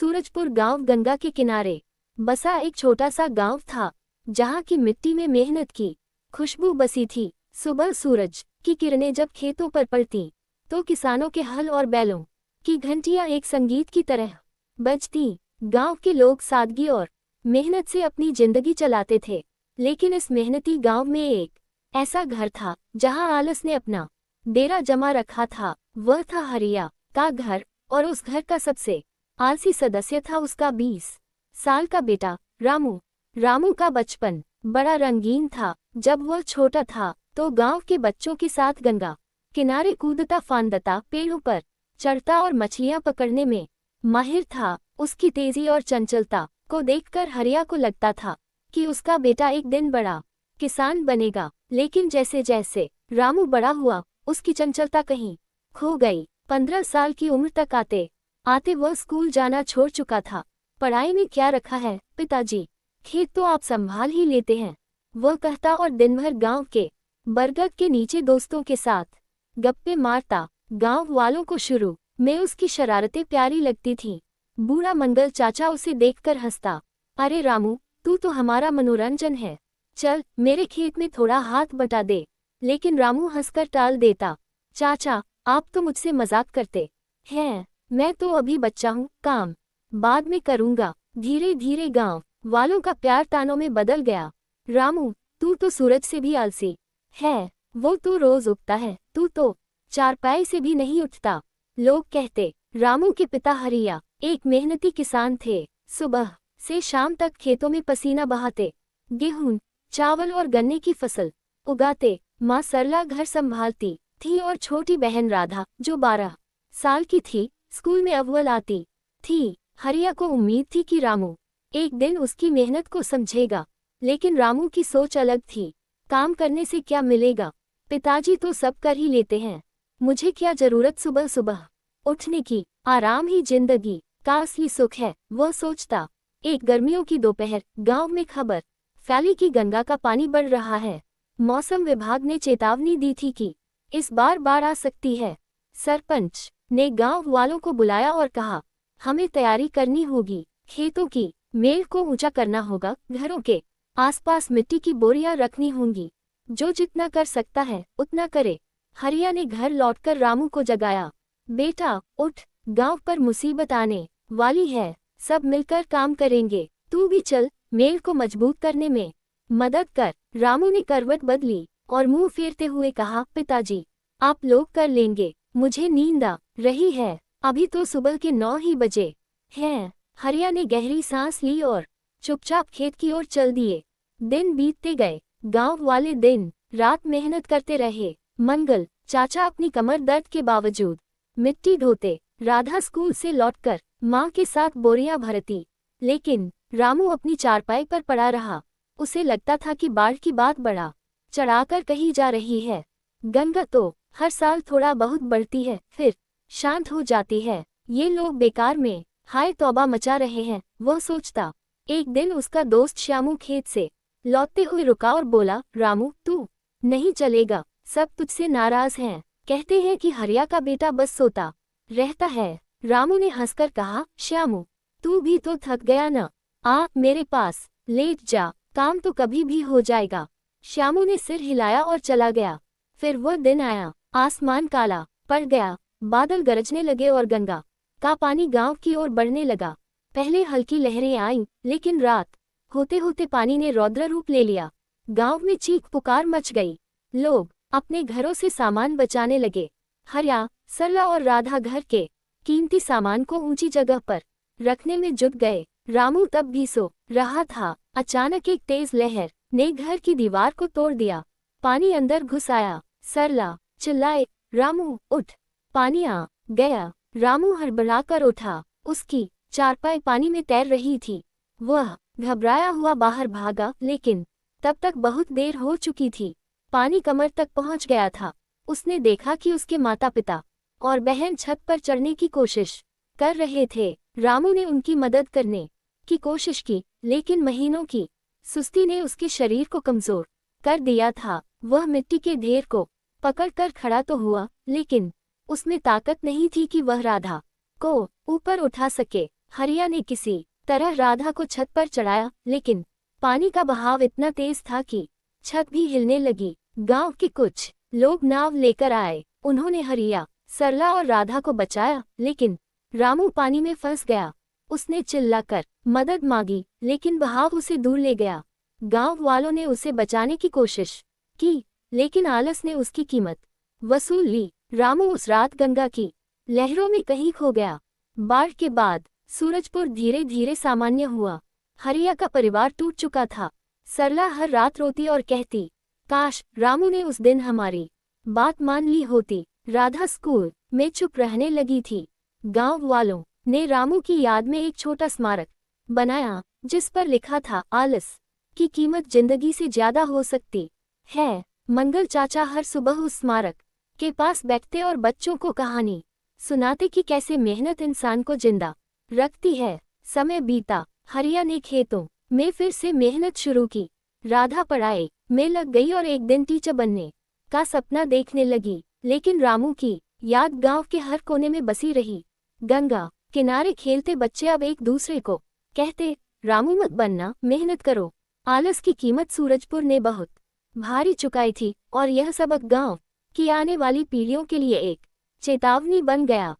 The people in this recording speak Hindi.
सूरजपुर गांव गंगा के किनारे बसा एक छोटा सा गांव था, जहां की मिट्टी में मेहनत की खुशबू बसी थी। सुबह सूरज की किरणें जब खेतों पर पड़ती, तो किसानों के हल और बैलों की घंटियां एक संगीत की तरह बजती। गांव के लोग सादगी और मेहनत से अपनी जिंदगी चलाते थे। लेकिन इस मेहनती गांव में एक ऐसा घर था, जहां आलस ने अपना डेरा जमा रखा था। वह था हरिया का घर, और उस घर का सबसे आलसी सदस्य था उसका 20 साल का बेटा रामू। रामू का बचपन बड़ा रंगीन था। जब वह छोटा था तो गांव के बच्चों के साथ गंगा किनारे कूदता फांदता, पेड़ों पर चढ़ता और मछलियां पकड़ने में माहिर था। उसकी तेजी और चंचलता को देखकर हरिया को लगता था कि उसका बेटा एक दिन बड़ा किसान बनेगा। लेकिन जैसे जैसे रामू बड़ा हुआ, उसकी चंचलता कहीं खो गई। 15 साल की उम्र तक आते आते वह स्कूल जाना छोड़ चुका था। पढ़ाई में क्या रखा है पिताजी, खेत तो आप संभाल ही लेते हैं, वह कहता, और दिन भर गांव के बरगद के नीचे दोस्तों के साथ गप्पे मारता। गांव वालों को शुरू में उसकी शरारतें प्यारी लगती थीं। बूढ़ा मंगल चाचा उसे देखकर हंसता, अरे रामू, तू तो हमारा मनोरंजन है, चल मेरे खेत में थोड़ा हाथ बटा दे। लेकिन रामू हंसकर टाल देता, चाचा आप तो मुझसे मजाक करते हैं, मैं तो अभी बच्चा हूँ, काम बाद में करूँगा। धीरे धीरे गांव वालों का प्यार तानों में बदल गया। रामू, तू तो सूरज से भी आलसी है, वो तो रोज उगता है, तू तो चारपाई से भी नहीं उठता। लोग कहते। रामू के पिता हरिया एक मेहनती किसान थे। सुबह से शाम तक खेतों में पसीना बहाते, गेहूं, चावल और गन्ने की फसल उगाते। माँ सरला घर संभालती थी और छोटी बहन राधा, जो 12 साल की थी, स्कूल में अव्वल आती थी। हरिया को उम्मीद थी कि रामू एक दिन उसकी मेहनत को समझेगा। लेकिन रामू की सोच अलग थी। काम करने से क्या मिलेगा, पिताजी तो सब कर ही लेते हैं, मुझे क्या जरूरत सुबह सुबह उठने की, आराम ही जिंदगी का असली सुख है, वह सोचता। एक गर्मियों की दोपहर, गांव में खबर फैली कि गंगा का पानी बढ़ रहा है। मौसम विभाग ने चेतावनी दी थी कि इस बार बाढ़ आ सकती है। सरपंच ने गांव वालों को बुलाया और कहा, हमें तैयारी करनी होगी, खेतों की मेड़ को ऊंचा करना होगा, घरों के आसपास मिट्टी की बोरियां रखनी होंगी, जो जितना कर सकता है उतना करे। हरिया ने घर लौटकर रामू को जगाया, बेटा उठ, गांव पर मुसीबत आने वाली है, सब मिलकर काम करेंगे, तू भी चल, मेल को मजबूत करने में मदद कर। रामू ने करवट बदली और मुंह फेरते हुए कहा, पिताजी आप लोग कर लेंगे, मुझे नींद आ रही है, अभी तो सुबह के 9 ही बजे हैं। हरिया ने गहरी सांस ली और चुपचाप खेत की ओर चल दिए। दिन बीतते गए, गांव वाले दिन रात मेहनत करते रहे। मंगल चाचा अपनी कमर दर्द के बावजूद मिट्टी ढोते, राधा स्कूल से लौटकर माँ के साथ बोरियां भरती। लेकिन रामू अपनी चारपाई पर पड़ा रहा। उसे लगता था कि बाढ़ की बात बढ़ा चढ़ाकर कही जा रही है। गंगा तो हर साल थोड़ा बहुत बढ़ती है, फिर शांत हो जाती है, ये लोग बेकार में हाय तौबा मचा रहे हैं, वह सोचता। एक दिन उसका दोस्त श्यामू खेत से लौटते हुए रुका और बोला, रामू तू नहीं चलेगा, सब तुझसे नाराज हैं, कहते हैं कि हरिया का बेटा बस सोता रहता है। रामू ने हंसकर कहा, श्यामू तू भी तो थक गया न, आ मेरे पास लेट जा, काम तो कभी भी हो जाएगा। श्यामू ने सिर हिलाया और चला गया। फिर वह दिन आया, आसमान काला पड़ गया, बादल गरजने लगे और गंगा का पानी गांव की ओर बढ़ने लगा। पहले हल्की लहरें आईं, लेकिन रात होते होते पानी ने रौद्र रूप ले लिया। गांव में चीख पुकार मच गई, लोग अपने घरों से सामान बचाने लगे। हरिया, सरला और राधा घर के कीमती सामान को ऊंची जगह पर रखने में जुट गए। रामू तब भी सो रहा था। अचानक एक तेज लहर ने घर की दीवार को तोड़ दिया, पानी अंदर घुस आया। सरला चिल्लाए, रामू उठ, पानी आ गया। रामू हड़बड़ाकर उठा, उसकी चारपाई पानी में तैर रही थी। वह घबराया हुआ बाहर भागा, लेकिन तब तक बहुत देर हो चुकी थी। पानी कमर तक पहुंच गया था। उसने देखा कि उसके माता पिता और बहन छत पर चढ़ने की कोशिश कर रहे थे। रामू ने उनकी मदद करने की कोशिश की, लेकिन महीनों की सुस्ती ने उसके शरीर को कमजोर कर दिया था। वह मिट्टी के ढेर को पकड़कर खड़ा तो हुआ, लेकिन उसमें ताकत नहीं थी कि वह राधा को ऊपर उठा सके। हरिया ने किसी तरह राधा को छत पर चढ़ाया, लेकिन पानी का बहाव इतना तेज था कि छत भी हिलने लगी। गांव के कुछ लोग नाव लेकर आए। उन्होंने हरिया, सरला और राधा को बचाया, लेकिन रामू पानी में फंस गया। उसने चिल्लाकर मदद मांगी, लेकिन बहाव उसे दूर ले गया। गांव वालों ने उसे बचाने की कोशिश की, लेकिन आलस ने उसकी कीमत वसूल ली। रामू उस रात गंगा की लहरों में कहीं खो गया। बाढ़ के बाद सूरजपुर धीरे धीरे सामान्य हुआ। हरिया का परिवार टूट चुका था। सरला हर रात रोती और कहती, काश रामू ने उस दिन हमारी बात मान ली होती। राधा स्कूल में चुप रहने लगी थी। गांव वालों ने रामू की याद में एक छोटा स्मारक बनाया, जिस पर लिखा था, आलस की कीमत जिंदगी से ज्यादा हो सकती है। मंगल चाचा हर सुबह उस स्मारक के पास बैठते और बच्चों को कहानी सुनाते कि कैसे मेहनत इंसान को जिंदा रखती है। समय बीता। हरिया ने खेतों में फिर से मेहनत शुरू की। राधा पढ़ाई में लग गई और एक दिन टीचर बनने का सपना देखने लगी। लेकिन रामू की याद गांव के हर कोने में बसी रही। गंगा किनारे खेलते बच्चे अब एक दूसरे को कहते, रामू मत बनना, मेहनत करो। आलस की कीमत सूरजपुर ने बहुत भारी चुकाई थी, और यह सबक गांव की आने वाली पीढ़ियों के लिए एक चेतावनी बन गया।